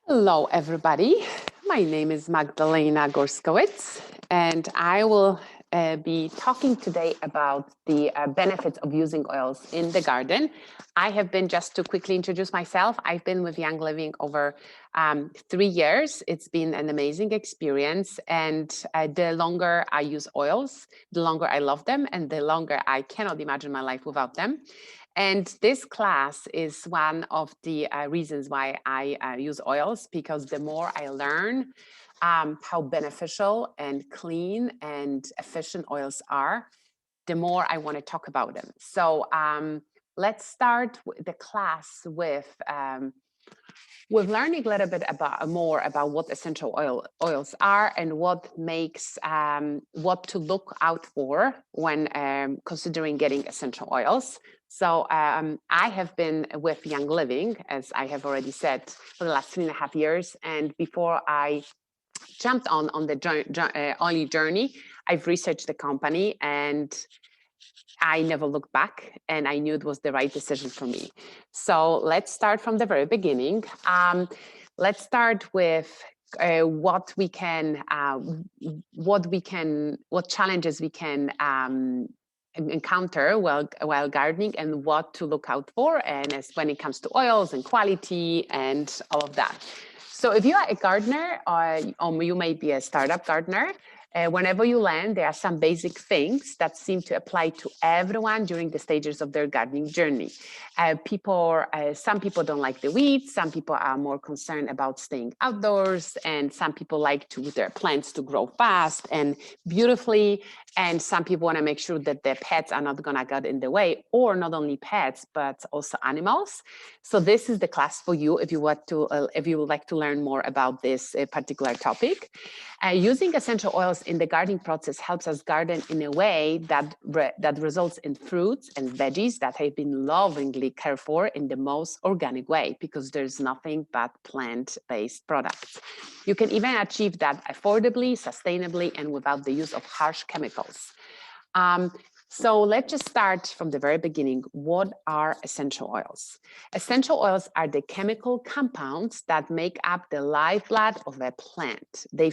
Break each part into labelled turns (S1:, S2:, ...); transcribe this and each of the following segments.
S1: Hello, everybody. My name is Magdalena Gorskowitz, and I will be talking today about the benefits of using oils in the garden. I have been, just to quickly introduce myself, I've been with Young Living over 3 years. It's been an amazing experience, and the longer I use oils, the longer I love them, and the longer I cannot imagine my life without them. And this class is one of the reasons why I use oils, because the more I learn how beneficial and clean and efficient oils are, the more I want to talk about them. So let's start the class with learning a little bit more about what essential oils are and what makes what to look out for when considering getting essential oils. So I have been with Young Living, as I have already said, for the last 3.5 years. And before I jumped on the oil journey, I've researched the company, and I never looked back, and I knew it was the right decision for me. So let's start from the very beginning. Let's start with what challenges we can encounter while gardening, and what to look out for, and as when it comes to oils and quality and all of that. So if you are a gardener, or you may be a startup gardener, whenever you land, there are some basic things that seem to apply to everyone during the stages of their gardening journey. Some people don't like the weeds, some people are more concerned about staying outdoors, and some people like their plants to grow fast and beautifully, and some people want to make sure that their pets are not going to get in the way, or not only pets, but also animals. So this is the class for you if you would like to learn more about this particular topic. Using essential oils in the gardening process helps us garden in a way that results in fruits and veggies that have been lovingly cared for in the most organic way, because there's nothing but plant-based products. You can even achieve that affordably, sustainably, and without the use of harsh chemicals. So let's just start from the very beginning. What are essential oils? Essential oils are the chemical compounds that make up the lifeblood of a plant. They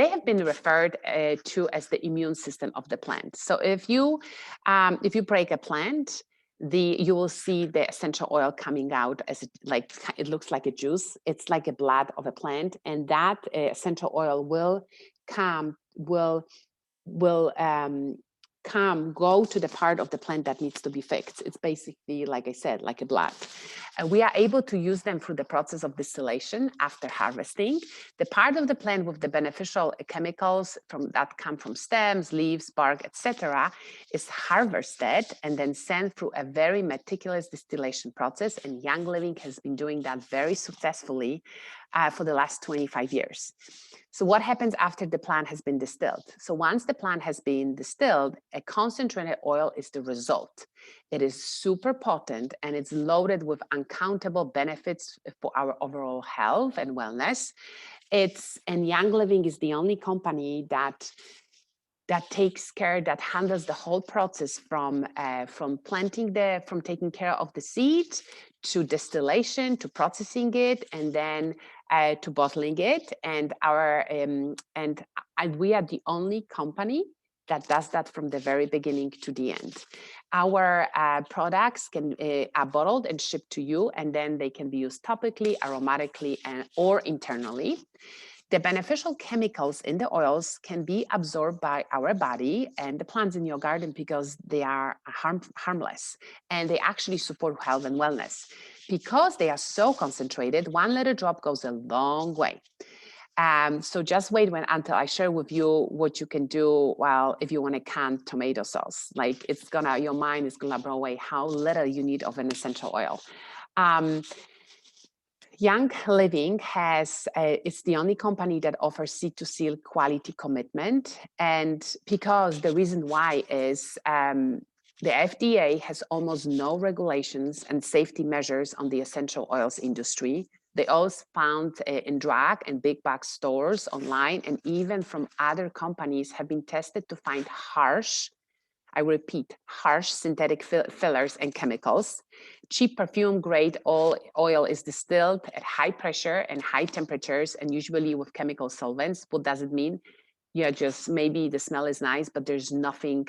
S1: have been referred to as the immune system of the plant. So if you break a plant, you will see the essential oil coming out as it looks like a juice. It's like a blood of a plant, and that essential oil will go to the part of the plant that needs to be fixed. It's basically, like I said, like a blood. We are able to use them through the process of distillation after harvesting. The part of the plant with the beneficial chemicals that come from stems, leaves, bark, etc., is harvested and then sent through a very meticulous distillation process. And Young Living has been doing that very successfully for the last 25 years. So what happens after the plant has been distilled? So once the plant has been distilled, a concentrated oil is the result. It is super potent, and it's loaded with uncountable benefits for our overall health and wellness. And Young Living is the only company that takes care, that handles the whole process from taking care of the seed to distillation, to processing it, and then to bottling it. And we are the only company that does that from the very beginning to the end. Our products are bottled and shipped to you, and then they can be used topically, aromatically, or internally. The beneficial chemicals in the oils can be absorbed by our body and the plants in your garden, because they are harmless, and they actually support health and wellness. Because they are so concentrated, one little drop goes a long way. So just wait until I share with you what you can do. Well, if you want to can tomato sauce, your mind is gonna blow away how little you need of an essential oil. Young Living it's the only company that offers seed to seal quality commitment. And because the reason why is the FDA has almost no regulations and safety measures on the essential oils industry. The oils found in drug and big box stores online, and even from other companies, have been tested to find harsh I repeat, harsh synthetic fillers and chemicals. Cheap perfume grade oil is distilled at high pressure and high temperatures, and usually with chemical solvents. What does it mean? Yeah, just maybe the smell is nice, but there's nothing,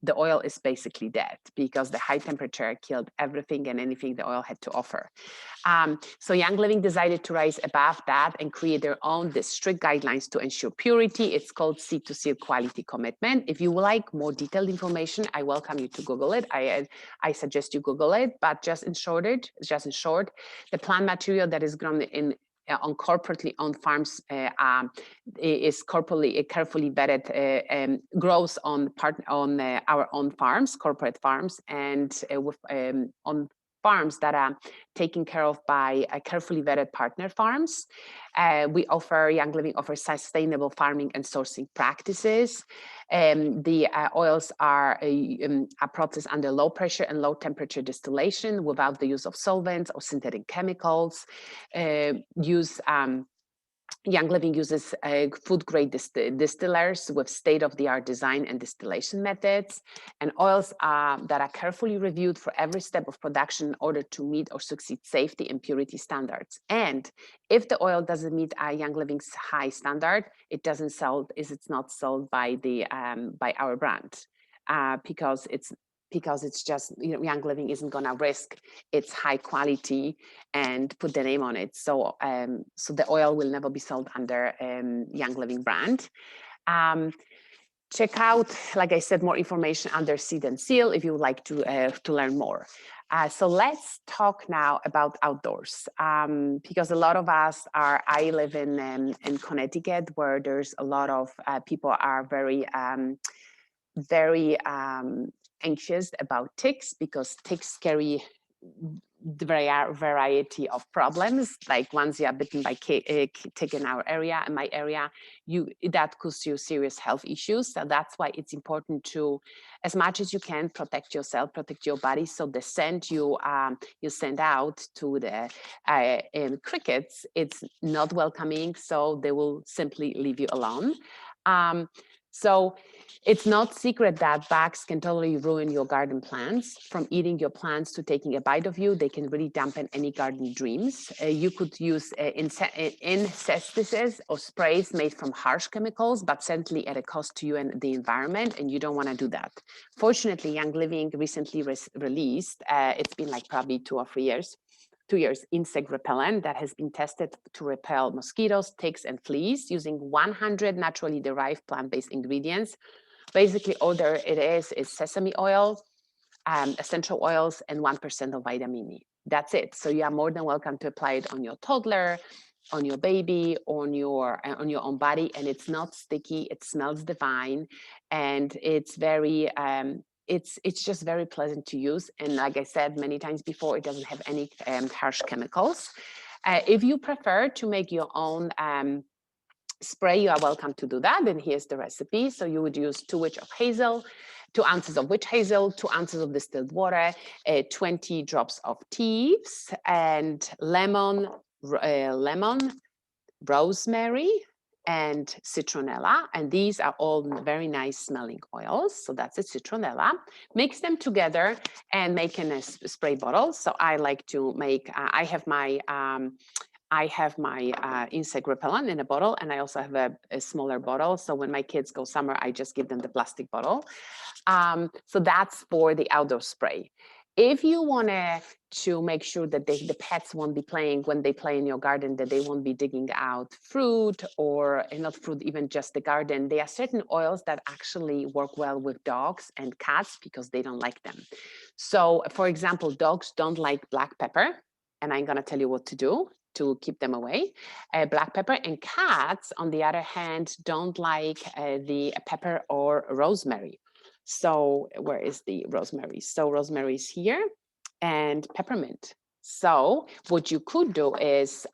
S1: the oil is basically dead because the high temperature killed everything and anything the oil had to offer. So Young Living decided to rise above that and create their own strict guidelines to ensure purity. It's called Seed to Seal Quality Commitment. If you would like more detailed information, I welcome you to Google it. I suggest you Google it, but just in short, the plant material that is grown on corporately owned farms is carefully vetted, grows on our own farms, corporate farms, and on farms that are taken care of by carefully vetted partner farms. Young Living offers sustainable farming and sourcing practices. The oils are processed under low pressure and low temperature distillation without the use of solvents or synthetic chemicals. Young Living uses food-grade distillers with state-of-the-art design and distillation methods, and oils that are carefully reviewed for every step of production in order to meet or succeed safety and purity standards. And if the oil doesn't meet Young Living's high standard, it's not sold by our brand because it's just, Young Living isn't going to risk its high quality and put the name on it. So the oil will never be sold under Young Living brand. Check out, like I said, more information under Seed and Seal if you would like to learn more. So let's talk now about outdoors, because a lot of us I live in Connecticut, where there's a lot of people are very anxious about ticks, because ticks carry the variety of problems. Like once you are bitten by a tick in my area, that causes you serious health issues. So that's why it's important to, as much as you can, protect yourself, protect your body. So the scent you send out to the crickets, it's not welcoming, so they will simply leave you alone. So it's not secret that bugs can totally ruin your garden plants. From eating your plants to taking a bite of you, they can really dampen any garden dreams. You could use insecticides or sprays made from harsh chemicals, but certainly at a cost to you and the environment, and you don't want to do that. Fortunately, Young Living recently released, it's been like probably 2 or 3 years, 2 years, insect repellent that has been tested to repel mosquitoes, ticks, and fleas using 100 naturally derived plant-based ingredients. Basically, all there it is sesame oil, essential oils, and 1% of vitamin E. That's it. So you are more than welcome to apply it on your toddler, on your baby, on your own body, and it's not sticky. It smells divine, and it's very it's just very pleasant to use. And like I said many times before, it doesn't have any harsh chemicals. If you prefer to make your own spray, you are welcome to do that. And here's the recipe. So you would use 2 witch of hazel, 2 ounces of witch hazel, 2 ounces of distilled water, 20 drops of teas, and lemon, rosemary, and citronella. And these are all very nice smelling oils. So that's it, citronella. Mix them together and make in a spray bottle. So I like to make, I have my insect repellent in a bottle, and I also have a smaller bottle. So when my kids go summer, I just give them the plastic bottle. So that's for the outdoor spray. If you want to make sure that the pets won't be playing when they play in your garden, that they won't be digging out fruit, or not fruit, even just the garden, there are certain oils that actually work well with dogs and cats because they don't like them. So for example, dogs don't like black pepper, and I'm going to tell you what to do to keep them away. Black pepper. And cats, on the other hand, don't like the pepper or rosemary. So where is the rosemary? So rosemary is here, and peppermint. So what you could do is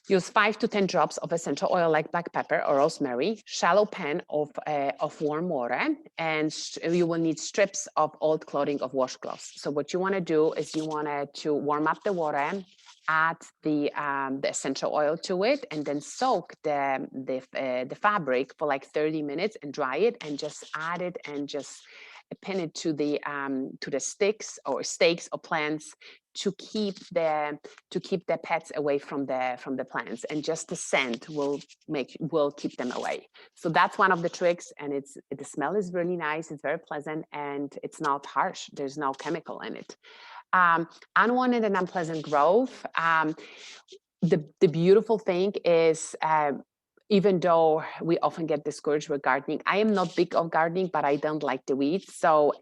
S1: use 5 to 10 drops of essential oil like black pepper or rosemary, shallow pan of warm water, and you will need strips of old clothing of washcloths. So what you want to do is you want to warm up the water, add the essential oil to it, and then soak the fabric for like 30 minutes and dry it, and just add it and just pin it to the sticks or stakes or plants to keep the pets away from the plants, and just the scent will keep them away. So that's one of the tricks, and the smell is really nice. It's very pleasant, and it's not harsh. There's no chemical in it. Unwanted and unpleasant growth. The beautiful thing is, even though we often get discouraged with gardening, I am not big of gardening, but I don't like the weeds. So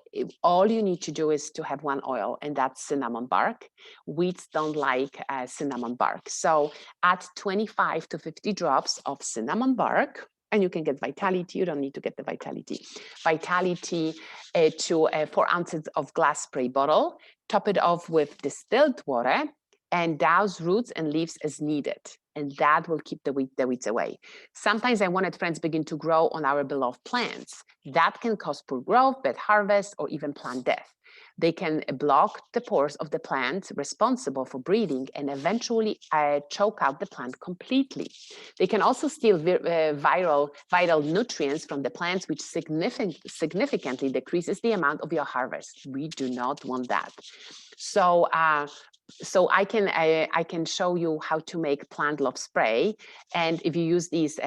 S1: all you need to do is to have one oil, and that's cinnamon bark. Weeds don't like cinnamon bark. So add 25 to 50 drops of cinnamon bark, and you can get Vitality. You don't need to get the Vitality. Vitality to 4 ounces of glass spray bottle. Top it off with distilled water, and douse roots and leaves as needed. And that will keep the weeds away. Sometimes unwanted friends begin to grow on our beloved plants. That can cause poor growth, bad harvest, or even plant death. They can block the pores of the plant responsible for breathing and eventually choke out the plant completely. They can also steal vital nutrients from the plants, which significantly decreases the amount of your harvest. We do not want that. So I can show you how to make plant love spray, and if you use these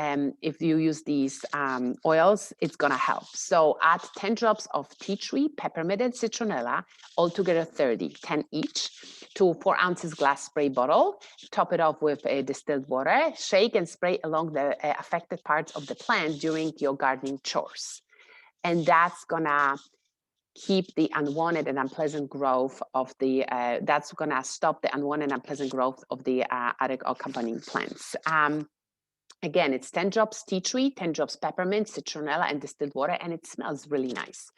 S1: oils, it's gonna help. So add 10 drops of tea tree, peppermint, and citronella, altogether 10 each, to 4 ounces glass spray bottle. Top it off with distilled water. Shake and spray along the affected parts of the plant during your gardening chores, and that's gonna keep the unwanted and unpleasant growth of that's gonna stop the unwanted and unpleasant growth of the other accompanying plants. Again, it's 10 drops tea tree, 10 drops peppermint, citronella, and distilled water, and it smells really nice.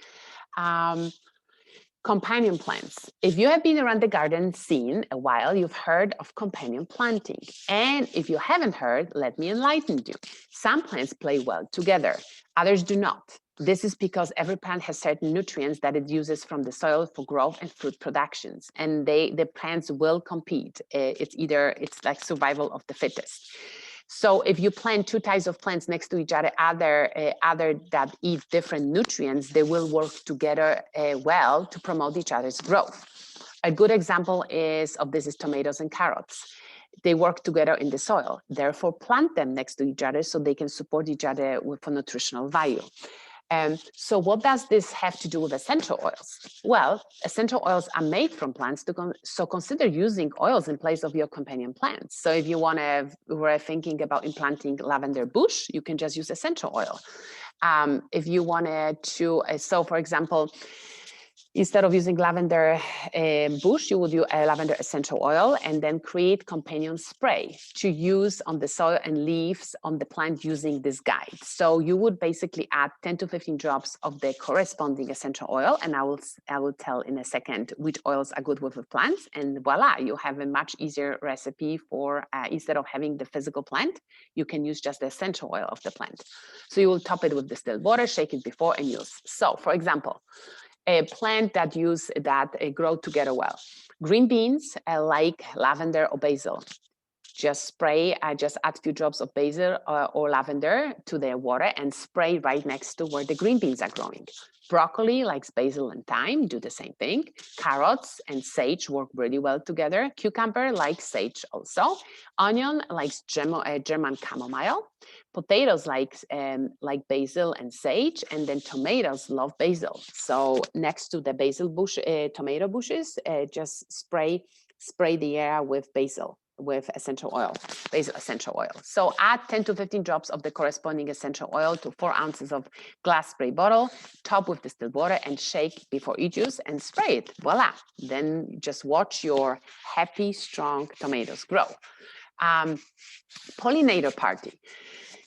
S1: Companion plants. If you have been around the garden scene a while, you've heard of companion planting. And if you haven't heard, let me enlighten you. Some plants play well together, others do not. This is because every plant has certain nutrients that it uses from the soil for growth and fruit productions, and the plants will compete. It's like survival of the fittest. So if you plant two types of plants next to each other, other that eat different nutrients, they will work together well to promote each other's growth. A good example of this is tomatoes and carrots. They work together in the soil. Therefore, plant them next to each other so they can support each other for nutritional value. So what does this have to do with essential oils? Well, essential oils are made from plants, so consider using oils in place of your companion plants. So if you were thinking about implanting lavender bush, you can just use essential oil. If you wanted to, so for example, instead of using lavender bush, you would use a lavender essential oil and then create companion spray to use on the soil and leaves on the plant using this guide. So you would basically add 10 to 15 drops of the corresponding essential oil, and I will tell in a second which oils are good with the plants, and voila, you have a much easier recipe for, instead of having the physical plant, you can use just the essential oil of the plant. So you will top it with distilled water, shake it before and use. So for example, a plant that grow together well. Green beans like lavender or basil. Just add a few drops of basil or lavender to their water and spray right next to where the green beans are growing. Broccoli likes basil and thyme, do the same thing. Carrots and sage work really well together. Cucumber likes sage also. Onion likes German chamomile. Potatoes like basil and sage, and then tomatoes love basil. So next to the basil bush, tomato bushes, just spray the air with basil essential oil. So add 10 to 15 drops of the corresponding essential oil to 4 ounces of glass spray bottle, top with distilled water and shake before each use and spray it. Voila. Then just watch your happy, strong tomatoes grow. Pollinator party.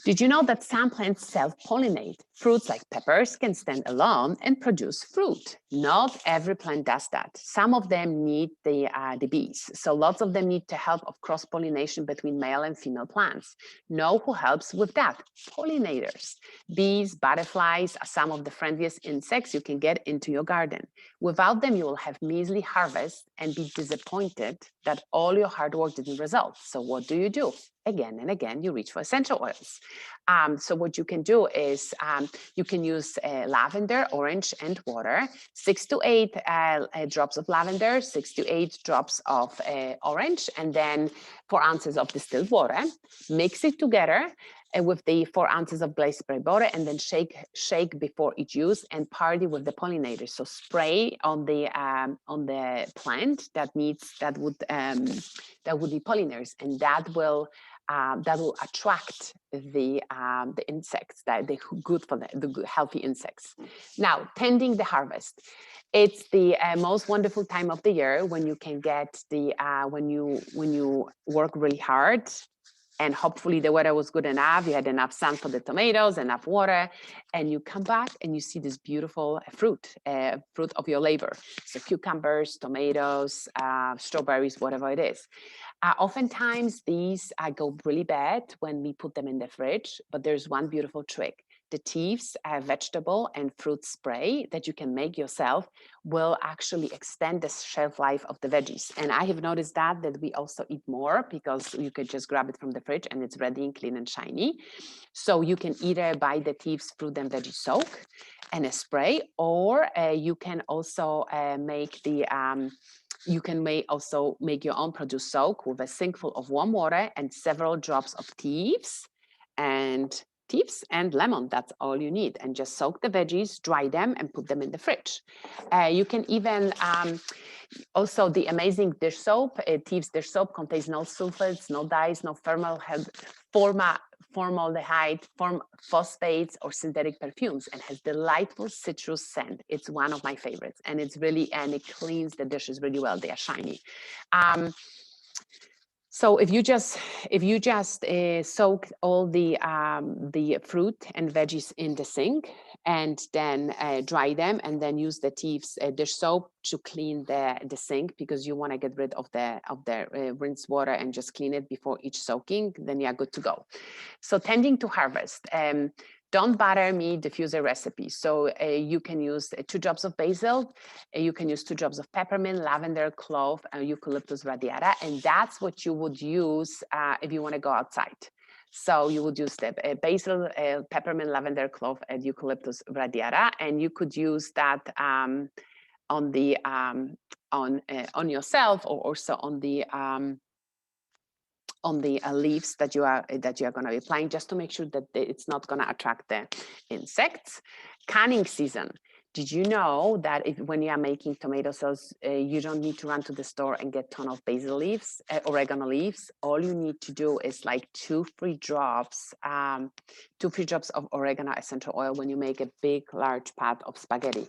S1: Did you know that some plants self-pollinate? Fruits like peppers can stand alone and produce fruit. Not every plant does that. Some of them need the bees. So lots of them need the help of cross-pollination between male and female plants. Know who helps with that? Pollinators. Bees, butterflies are some of the friendliest insects you can get into your garden. Without them, you will have measly harvest and be disappointed that all your hard work didn't result. So what do? Again and again, you reach for essential oils. So what you can do is you can use lavender, orange, and water. 6 to 8 drops of lavender, 6 to 8 drops of orange, and then 4 ounces of distilled water. Mix it together with the 4 ounces of glazed spray butter, and then shake before each use, and party with the pollinators. So spray on the plant that would be pollinators, and that will attract the insects, that they're good for the good, healthy insects. Now, tending the harvest. It's the most wonderful time of the year when you can get the when you work really hard, and hopefully the weather was good enough, you had enough sun for the tomatoes, enough water, and you come back and you see this beautiful fruit of your labor. So cucumbers, tomatoes, strawberries, whatever it is. Oftentimes these go really bad when we put them in the fridge, but there's one beautiful trick. The Thieves vegetable and fruit spray that you can make yourself will actually extend the shelf life of the veggies. And I have noticed that we also eat more because you could just grab it from the fridge and it's ready and clean and shiny. So you can either buy the Thieves fruit and veggie soak and a spray, or you can also make the also make your own produce soak with a sinkful of warm water and several drops of Thieves and lemon. That's all you need. And just soak the veggies, dry them, and put them in the fridge. You can even also the amazing dish soap. Thieves dish soap contains no sulfates, no dyes, no formaldehyde, phosphates, or synthetic perfumes, and has delightful citrus scent. It's one of my favorites, and it cleans the dishes really well. They are shiny. So if you just soak all the fruit and veggies in the sink, and then dry them, and then use the Thieves dish soap to clean the sink, because you want to get rid of the rinse water and just clean it before each soaking, then you're good to go. So tending to harvest. Don't bother me diffuser recipe. So you can use 2 drops of basil, you can use 2 drops of peppermint, lavender, clove, and eucalyptus radiata, and that's what you would use if you want to go outside. So you would use the basil, peppermint, lavender, clove, and eucalyptus radiata, and you could use that on yourself, or also on the leaves that you are going to be applying, just to make sure that it's not going to attract the insects. Canning season. Did you know that when you are making tomato sauce, you don't need to run to the store and get a ton of basil leaves, oregano leaves? All you need to do is like 2-3 drops of oregano essential oil when you make a big, large pot of spaghetti.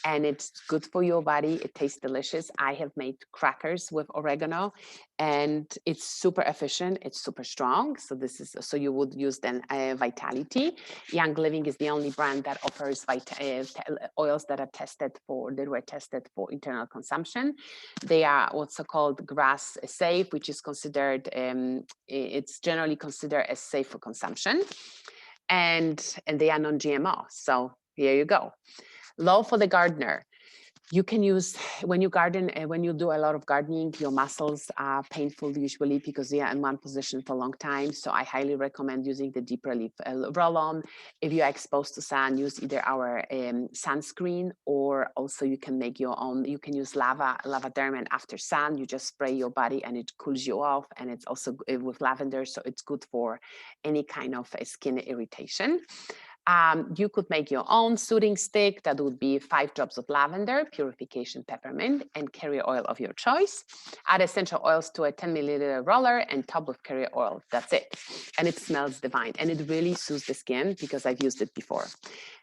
S1: And it's good for your body. It tastes delicious. I have made crackers with oregano, and it's super efficient. It's super strong. So you would use then Vitality. Young Living is the only brand that offers oils that were tested for internal consumption. They are also called grass safe, which is considered, it's generally considered as safe for consumption. And they are non-GMO. So here you go. Low for the gardener. You can use, when you garden, when you do a lot of gardening, your muscles are painful usually because they are in one position for a long time. So I highly recommend using the deep relief roll-on. If you are exposed to sun, use either our sunscreen, or also you can make your own. You can use lavaderm, and after sun, you just spray your body and it cools you off. And it's also with lavender, so it's good for any kind of skin irritation. You could make your own soothing stick. That would be 5 drops of lavender, purification peppermint, and carrier oil of your choice. Add essential oils to a 10 milliliter roller and top with carrier oil. That's it. And it smells divine. And it really soothes the skin because I've used it before.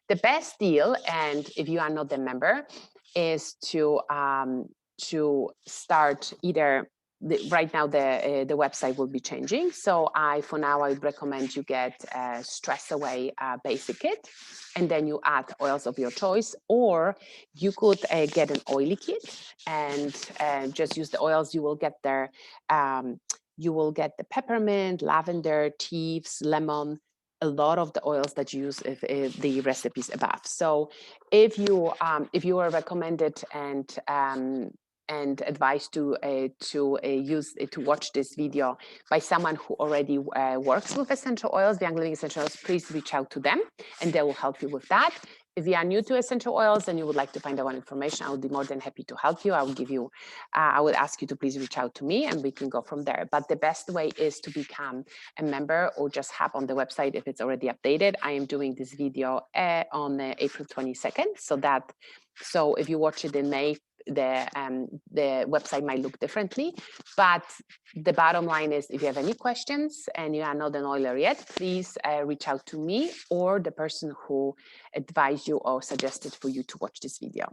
S1: The best deal, and if you are not a member, is to start either right now the website will be changing. So for now, I would recommend you get a Stress Away basic kit, and then you add oils of your choice, or you could get an oily kit and just use the oils. You will get there. You will get the peppermint, lavender, teas, lemon, a lot of the oils that you use if the recipes above. So if you are recommended and advised to watch this video by someone who already works with essential oils, Young Living Essential Oils, please reach out to them and they will help you with that. If you are new to essential oils and you would like to find out more information, I would be more than happy to help you. I will give you, I would ask you to please reach out to me and we can go from there. But the best way is to become a member or just hop on the website if it's already updated. I am doing this video on April 22nd. So if you watch it in May, the website might look differently, but the bottom line is if you have any questions and you are not an oiler yet, please reach out to me or the person who advised you or suggested for you to watch this video.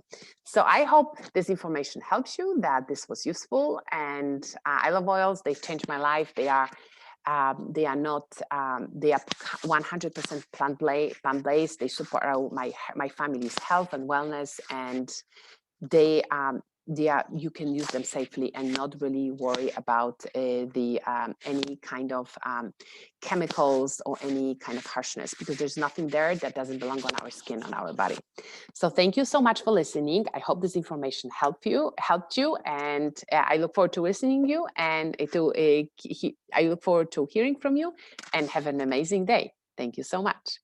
S1: So I hope this information helps you, that this was useful, and I love oils. They've changed my life. They are 100% plant-based. They support my family's health and wellness, and you can use them safely and not really worry about any kind of chemicals or any kind of harshness, because there's nothing there that doesn't belong on our skin, on our body. So thank you so much for listening. I hope this information helped you, and I look forward to listening to you, and I look forward to hearing from you, and have an amazing day. Thank you so much.